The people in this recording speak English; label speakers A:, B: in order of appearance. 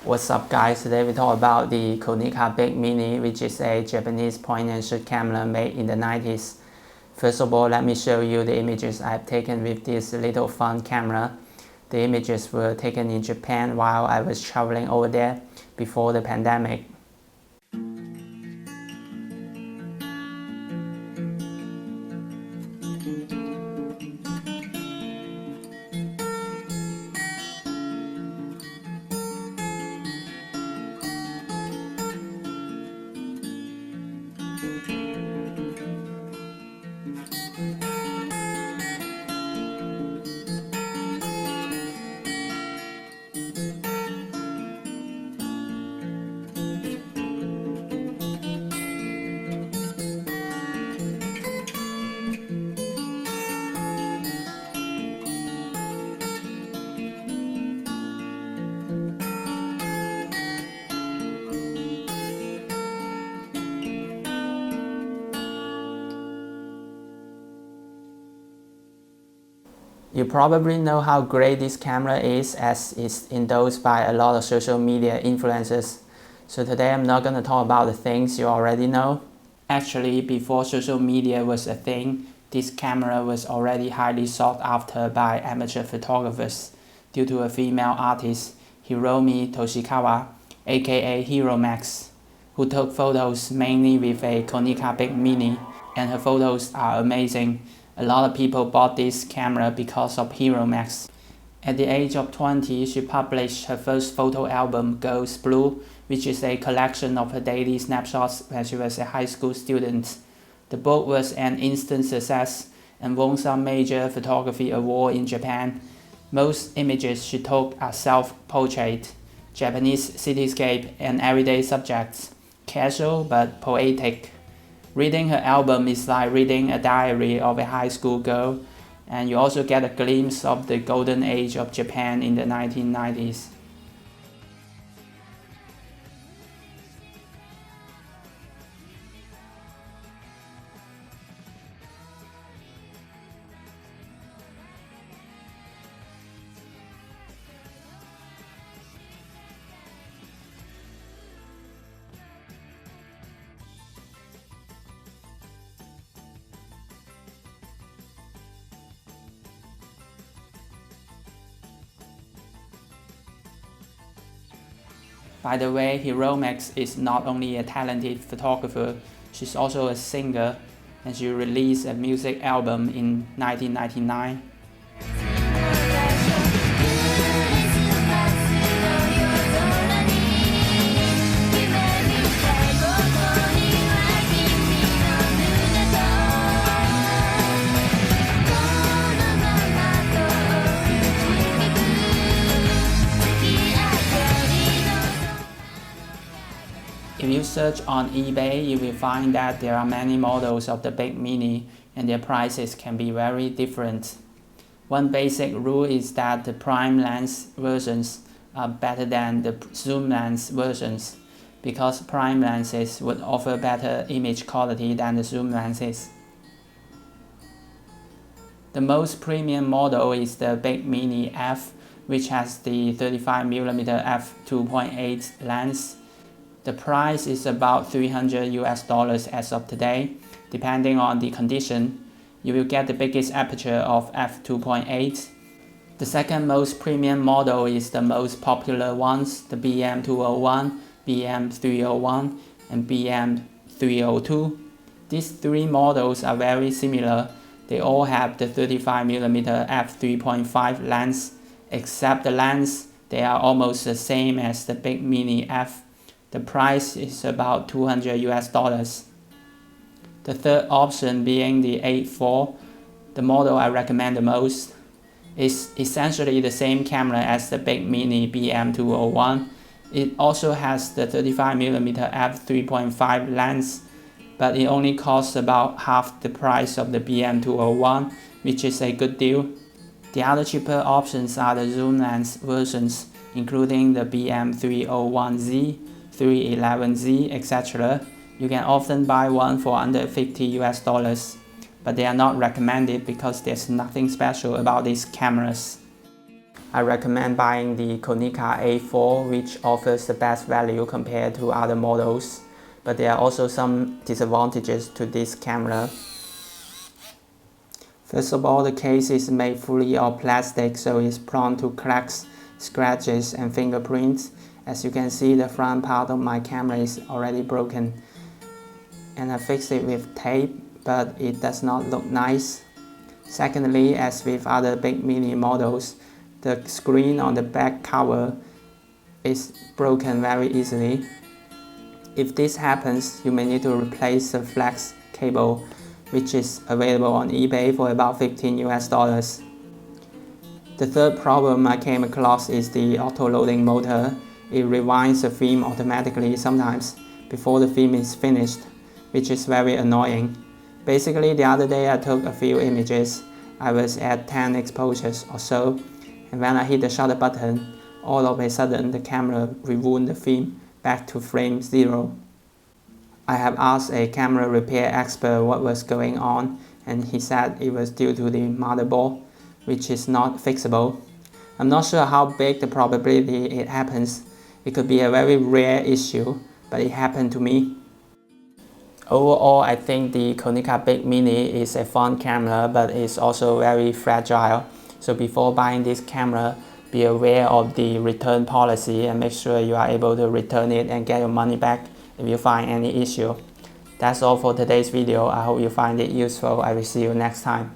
A: What's up guys, today we talk about the Konica Big Mini, which is a Japanese point and shoot camera made in the 90s. First of all, let me show you the images I've taken with this little fun camera. The images were taken in Japan while I was traveling over there before the pandemic. You probably know how great this camera is, as it's endorsed by a lot of social media influencers. So today I'm not going to talk about the things you already know. Actually, before social media was a thing, this camera was already highly sought after by amateur photographers due to a female artist, Hiromi Toshikawa, aka HIROMIX, who took photos mainly with a Konica Big Mini, and her photos are amazing. A lot of people bought this camera because of HIROMIX. At the age of 20, she published her first photo album, Ghost Blue, which is a collection of her daily snapshots when she was a high school student. The book was an instant success and won some major photography award in Japan. Most images she took are self-portrait, Japanese cityscape, and everyday subjects, casual but poetic. Reading her album is like reading a diary of a high school girl, and you also get a glimpse of the golden age of Japan in the 1990s. By the way, HIROMIX is not only a talented photographer, she's also a singer, and she released a music album in 1999. If you search on eBay, you will find that there are many models of the Big Mini, and their prices can be very different. One basic rule is that the prime lens versions are better than the zoom lens versions, because prime lenses would offer better image quality than the zoom lenses. The most premium model is the Big Mini F, which has the 35mm f2.8 lens. The price is about $300 as of today. Depending on the condition, you will get the biggest aperture of f2.8. The second most premium model is the most popular ones, the BM201, BM301, and BM302. These three models are very similar. They all have the 35mm f3.5 lens, except the lens, they are almost the same as the Big Mini F. The price is about $200. The third option, being the 8.4, the model I recommend the most, is essentially the same camera as the Big Mini BM201. It also has the 35mm f3.5 lens, but it only costs about half the price of the BM201, which is a good deal. The other cheaper options are the zoom lens versions, including the BM301Z, 311Z, etc. You can often buy one for under $50, but they are not recommended because there's nothing special about these cameras. I recommend buying the Konica A4, which offers the best value compared to other models, but there are also some disadvantages to this camera. First of all, the case is made fully of plastic, so it's prone to cracks, scratches and fingerprints. As you can see, the front part of my camera is already broken, and I fixed it with tape, but it does not look nice. Secondly, as with other big mini models, the screen on the back cover is broken very easily. If this happens, you may need to replace the flex cable, which is available on eBay for about $15. The third problem I came across is the auto-loading motor. It rewinds the film automatically sometimes before the film is finished, which is very annoying. Basically, the other day I took a few images. I was at 10 exposures or so, and when I hit the shutter button, all of a sudden the camera rewound the film back to frame 0. I have asked a camera repair expert what was going on, and he said it was due to the motherboard, which is not fixable. I'm not sure how big the probability it happens. It could be a very rare issue, but it happened to me. Overall, I think the Konica Big Mini is a fun camera, but it's also very fragile. So before buying this camera, be aware of the return policy and make sure you are able to return it and get your money back if you find any issue. That's all for today's video. I hope you find it useful. I will see you next time.